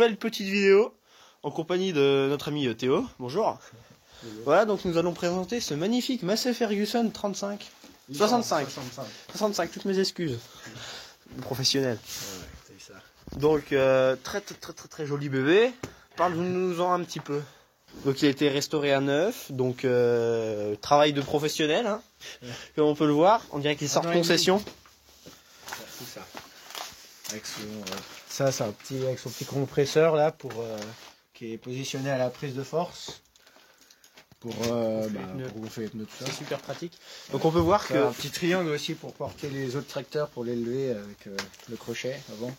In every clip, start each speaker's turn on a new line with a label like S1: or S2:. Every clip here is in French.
S1: nouvelle petite vidéo en compagnie de notre ami Théo. Bonjour. Voilà, donc nous allons présenter ce magnifique Massey Ferguson 35. 65. 65, toutes mes excuses. Professionnel.
S2: Ouais, c'est ça.
S1: Donc, très joli bébé. Parle-nous-en un petit peu. Donc, il a été restauré à neuf. Donc, travail de professionnel, hein, comme on peut le voir. On dirait qu'il sort de concession.
S2: C'est ça. Avec son, ça, c'est avec son petit compresseur là pour qui est positionné à la prise de force pour gonfler les pneus, tout ça.
S1: C'est super pratique. Donc, on peut voir que
S2: un petit triangle aussi pour porter les autres tracteurs, pour les lever avec le crochet avant.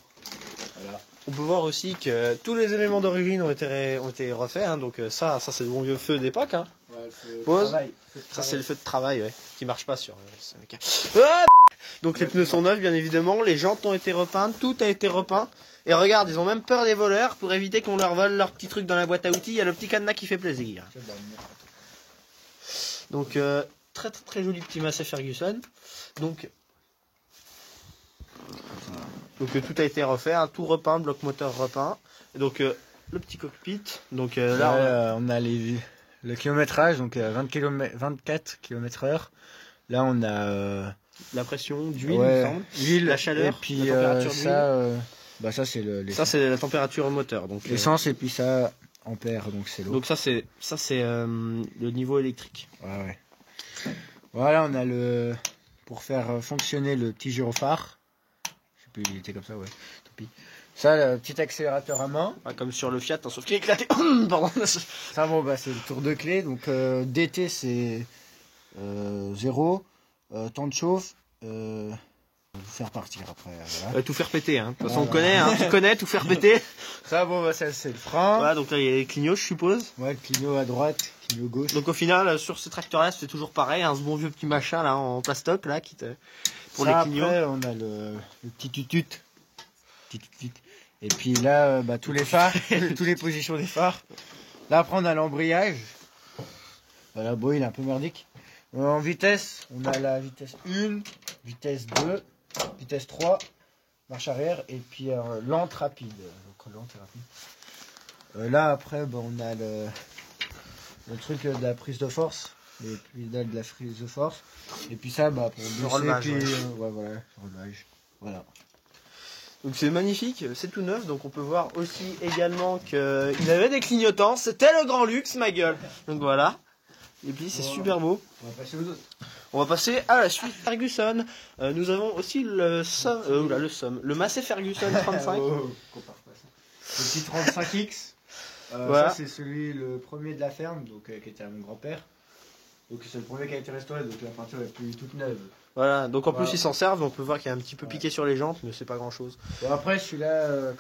S2: Voilà.
S1: On peut voir aussi que tous les éléments d'origine ont été refaits, hein, donc ça c'est le bon vieux feu d'époque. Hein.
S2: Ouais, le feu de
S1: Pause.
S2: travail.
S1: Ça c'est le feu de travail, ouais, qui marche pas sur. Donc les pneus sont neufs, bien évidemment, les jantes ont été repeintes, tout a été repeint. Et regarde, ils ont même peur des voleurs pour éviter qu'on leur vole leur petit truc dans la boîte à outils. Il y a le petit cadenas qui fait plaisir. Donc très joli petit Massey Ferguson. Donc tout a été refait, hein, tout repeint, bloc moteur repeint. Et donc le petit cockpit. Donc là
S2: on a le kilométrage, donc 24 km/h. Là on a
S1: la pression d'huile,
S2: ouais,
S1: il me semble.
S2: L'huile,
S1: la chaleur,
S2: et puis
S1: la température d'huile.
S2: Ça c'est
S1: ça c'est la température au moteur. Donc
S2: l'essence, et puis ça ampère, donc c'est l'eau.
S1: Donc ça c'est le niveau électrique.
S2: Ouais. Voilà, on a pour faire fonctionner le petit gyrophare. Je sais plus, il était comme ça, ouais. Tant pis. Ça, le petit accélérateur à main.
S1: Ouais, comme sur le Fiat, hein, sauf qu'il est éclaté. Pardon.
S2: Ça, bon, c'est le tour de clé. Donc DT c'est 0. Temps de chauffe. Faire partir après. Voilà.
S1: Tout faire péter. Hein. De toute façon, on connaît. Hein, tu connais, tout faire péter.
S2: Ça, bon, ça c'est le frein.
S1: Voilà, donc là il y a les clignots, je suppose.
S2: Ouais, le clignot à droite, clignot gauche.
S1: Donc au final, sur ces tracteurs-là, c'est toujours pareil, hein, ce bon vieux petit machin là en plastoc là pour
S2: ça,
S1: les clignots.
S2: Après, on a le petit tutut. Et puis là, tous les phares, toutes les positions des phares. Là, après, on a l'embrayage. Voilà, bon, il est un peu merdique. En vitesse, on a la vitesse 1, vitesse 2, vitesse 3, marche arrière, et puis lente rapide. Donc lente et rapide. Là, après, on a le truc de la prise de force. Les pédales de la prise de force. Et puis ça, pour
S1: le relevage.
S2: Puis, voilà, relevage. Voilà.
S1: Donc c'est magnifique, c'est tout neuf, donc on peut voir aussi également qu'il avait des clignotants, c'était le grand luxe, ma gueule. Donc voilà. Et puis c'est super beau.
S2: On va passer aux autres.
S1: On va passer à la suite Ferguson. Nous avons aussi le Massey Ferguson 35.
S2: Le petit 35X.
S1: Voilà.
S2: Ça c'est le premier de la ferme, donc qui était à mon grand-père. Donc c'est le premier qui a été restauré, donc la peinture est plus toute neuve.
S1: Voilà, donc en plus ils s'en servent, on peut voir qu'il y a un petit peu piqué sur les jantes, mais c'est pas grand chose.
S2: Bon, après celui-là,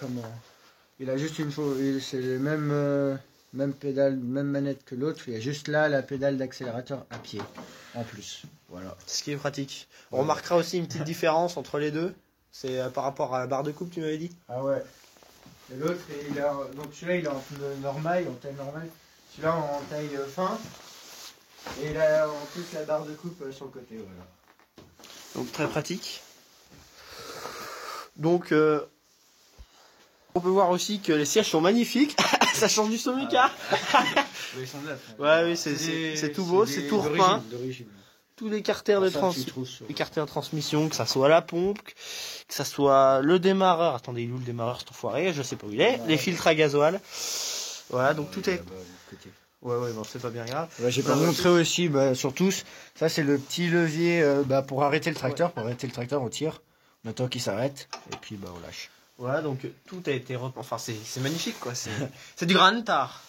S2: il a juste une chose, c'est le même pédale, même manette que l'autre, il y a juste là la pédale d'accélérateur à pied, en plus. Voilà.
S1: Ce qui est pratique. On remarquera aussi une petite différence entre les deux, c'est par rapport à la barre de coupe, tu m'avais dit.
S2: Ah ouais. Et l'autre, donc celui-là il est en pneu normal, en taille normale, celui-là en taille fin. Et là, en plus, la barre de coupe sur le côté, voilà.
S1: Donc très pratique. Donc on peut voir aussi que les sièges sont magnifiques. Ça change du Somica.
S2: Ils sont neufs.
S1: Ouais, oui, c'est tout beau, c'est tout repeint. Tous les carters de transmission, que ça soit la pompe, que ça soit le démarreur. Attendez, il est où le démarreur, cet enfoiré? Je sais pas où il est. Les filtres à gasoil. Voilà, donc tout est. Ouais, bon, c'est pas bien grave.
S2: J'ai pas montré aussi, sur tous. Ça, c'est le petit levier pour arrêter le tracteur. Pour arrêter le tracteur, on tire. On attend qu'il s'arrête. Et puis, on lâche.
S1: Voilà, donc tout a été repeint. Enfin, c'est magnifique, quoi. C'est du grand art.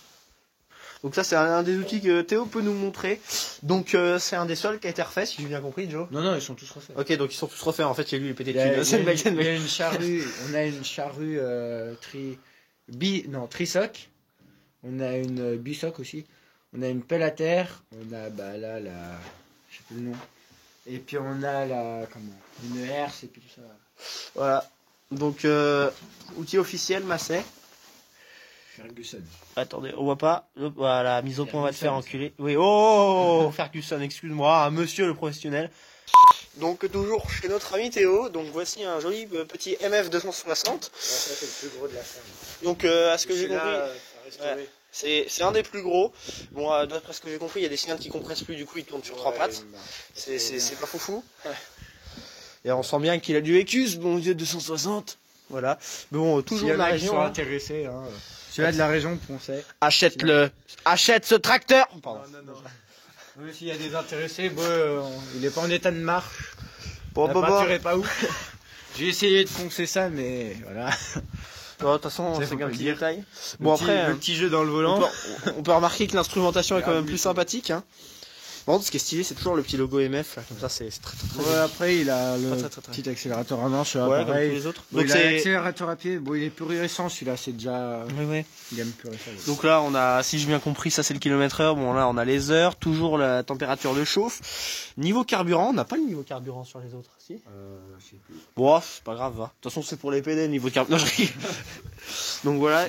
S1: Donc, ça, c'est un des outils que Théo peut nous montrer. Donc, c'est un des seuls qui a été refait, si j'ai bien compris, Joe.
S2: Non, ils sont tous refaits.
S1: Ok, donc ils sont tous refaits. En fait, chez lui, il est pété de
S2: thunes. Il y a une charrue. On a une charrue trisoc. On a une bisoc aussi. On a une pelle à terre. On a là je sais plus le nom. Et puis on a une herse et puis tout ça.
S1: Voilà. Donc outil officiel Massey.
S2: Ferguson.
S1: Attendez, on voit pas. Voilà, mise au point, on va te faire enculer. Oui, oh Ferguson, excuse-moi, monsieur le professionnel. Donc toujours chez notre ami Théo, donc voici un joli petit MF 260.
S2: Ça c'est le plus gros de la ferme.
S1: Donc à ce que j'ai compris, c'est un des plus gros. Bon, d'après ce que j'ai compris, il y a des cylindres qui compressent plus, du coup il tourne sur 3 pattes. C'est pas foufou. Et on sent bien qu'il a du vécu, ce bon vieux 260. Voilà. Mais bon, toujours de la région.
S2: Sont intéressés, hein. Celui-là de la région, Poncet.
S1: Achète ce tracteur. Pardon.
S2: Non. Oui, s'il y a des intéressés, il est pas en état de marche.
S1: Bon,
S2: la peinture est pas ouf. J'ai essayé de poncer ça, mais voilà.
S1: De toute façon, c'est qu'un petit détail. Bon, après,
S2: le petit jeu dans le volant.
S1: On peut remarquer que l'instrumentation est quand même plus sympathique, hein. Bon, ce qui est stylé, c'est toujours le petit logo MF, là, comme ça, c'est très.
S2: Ouais, après, il a le petit accélérateur à main sur
S1: l'appareil.
S2: Ouais,
S1: comme tous les autres.
S2: Donc, il a l'accélérateur à pied. Bon, il est plus récent, celui-là, c'est déjà.
S1: Oui.
S2: Il aime plus récent.
S1: Donc là, on a, si j'ai bien compris, ça c'est le kilomètre-heure. Bon, là, on a les heures, toujours la température de chauffe. Niveau carburant, on n'a pas le niveau carburant sur les autres, si?
S2: Je sais plus.
S1: Bon, c'est pas grave, va. De toute façon, c'est pour les PD, niveau carburant. Donc voilà,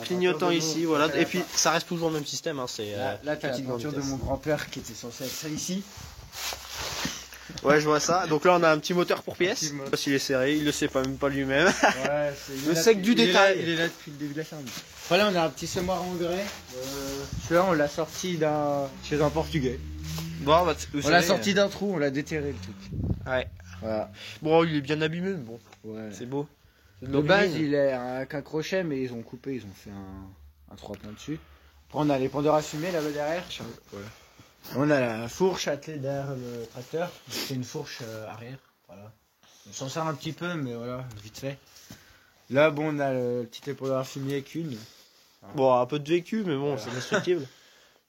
S1: clignotant ici, voilà. Et puis, ça reste toujours le même système, hein. C'est,
S2: là, t'as la voiture de mon grand-père qui était censée être ça ici.
S1: Ouais, je vois ça. Donc là, on a un petit moteur pour pièce. Je sais pas s'il est serré, il le sait pas même pas lui-même.
S2: Ouais,
S1: le sec du détail.
S2: Il est là depuis le début de la ferme. Voilà, on a un petit semoir en grès. Celui-là, on l'a sorti chez un Portugais.
S1: Bon, bah,
S2: on l'a sorti d'un trou, on l'a déterré le truc.
S1: Ouais.
S2: Voilà.
S1: Bon, il est bien abîmé, mais bon.
S2: Ouais.
S1: C'est beau.
S2: De base, il est avec un crochet, mais ils ont coupé, ils ont fait un 3 points dessus. Après, on a les pendeurs à fumer là-bas derrière. Ouais. On a la fourche attelée derrière le tracteur. C'est une fourche arrière. Voilà. On s'en sert un petit peu, mais voilà, vite fait. Là, bon, on a le petit épandeur à fumier avec une.
S1: Bon, un peu de vécu, mais bon, c'est destructible.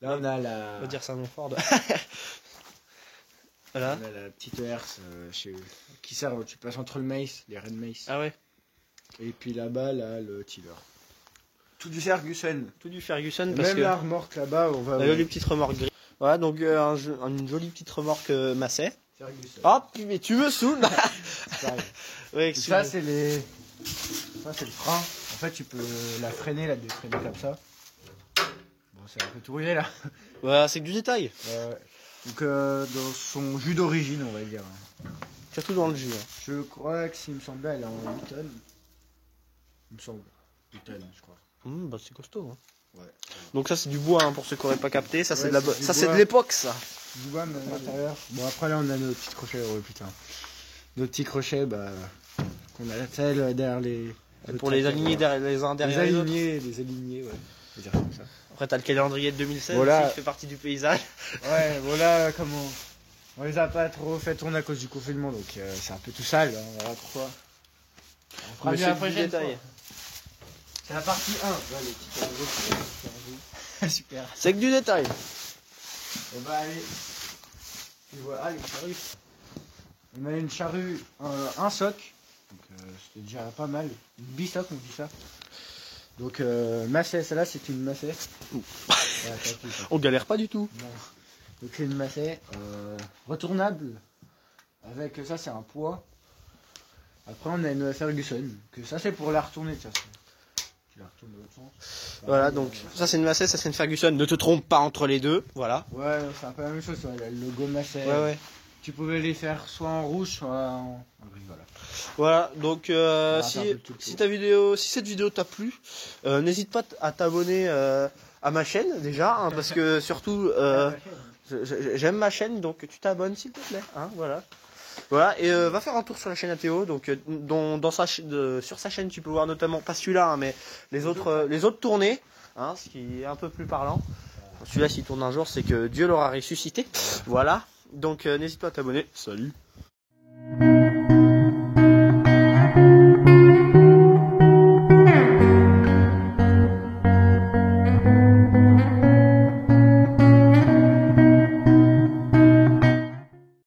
S2: Là, on a la.
S1: On va dire ça non fort. Voilà.
S2: On a la petite herse qui sert, tu passes entre le maïs, les raies de maïs.
S1: Ah ouais.
S2: Et puis là-bas, là, le tiller. Tout du Ferguson.
S1: Tout du Ferguson.
S2: Parce que la remorque là-bas, on va.
S1: La jolie petite remorque grise. Voilà, donc une jolie petite remorque Massey.
S2: Ferguson.
S1: Hop, mais tu me saoules. Ouais,
S2: ça, c'est le frein. En fait, tu peux la freiner, la défreiner comme ça. Bon, c'est un peu tout rouillé là.
S1: Voilà, c'est que du détail.
S2: Donc, dans son jus d'origine, on va dire.
S1: Surtout dans le jus. Hein.
S2: Je crois que s'il me semblait, elle est en 8 tonnes. Il me semble. 8 tonnes, je crois.
S1: Bah, c'est costaud. Hein.
S2: Ouais.
S1: Donc ça c'est du bois hein, pour ceux qui n'auraient pas capté, ça c'est de l'époque ça.
S2: Du bois mais à l'intérieur. Bon après là on a nos petits crochets, putain. Nos petits crochets qu'on attelle derrière les.
S1: Pour les aligner les uns derrière les autres.
S2: Les alignés, ouais. On va dire comme ça.
S1: Après t'as le calendrier de 2016
S2: voilà.
S1: qui fait partie du paysage.
S2: Ouais voilà comme on les a pas trop fait tourner à cause du confinement donc c'est un peu tout sale, hein, voilà pourquoi.
S1: On fera mieux la prochaine fois.
S2: C'est la partie 1. Ouais, super.
S1: C'est que du détail.
S2: On va aller. Tu vois, une charrue. On a une charrue, un soc. Donc c'était déjà pas mal. Une bisoc, on dit ça. Donc Massey, celle-là c'est une Massey.
S1: On galère pas du tout.
S2: Non. Donc c'est une Massey retournable. Avec ça c'est un poids. Après on a une Ferguson. Que ça c'est pour la retourner de toute façon.
S1: Voilà, donc ça c'est une Massey, ça c'est une Ferguson. Ne te trompe pas entre les deux, voilà.
S2: Ouais, c'est un peu la même chose, le logo Massey.
S1: Ouais.
S2: Tu pouvais les faire soit en rouge, soit en gris, voilà.
S1: Voilà, donc si cette vidéo t'a plu, n'hésite pas à t'abonner à ma chaîne déjà, hein, parce que surtout j'aime ma chaîne, donc tu t'abonnes s'il te plaît, hein, voilà. Voilà, et va faire un tour sur la chaîne à Théo, donc sur sa chaîne tu peux voir notamment, pas celui-là, hein, mais les autres tournées, hein, ce qui est un peu plus parlant. Celui-là s'il tourne un jour, c'est que Dieu l'aura ressuscité, voilà, donc n'hésite pas à t'abonner, salut.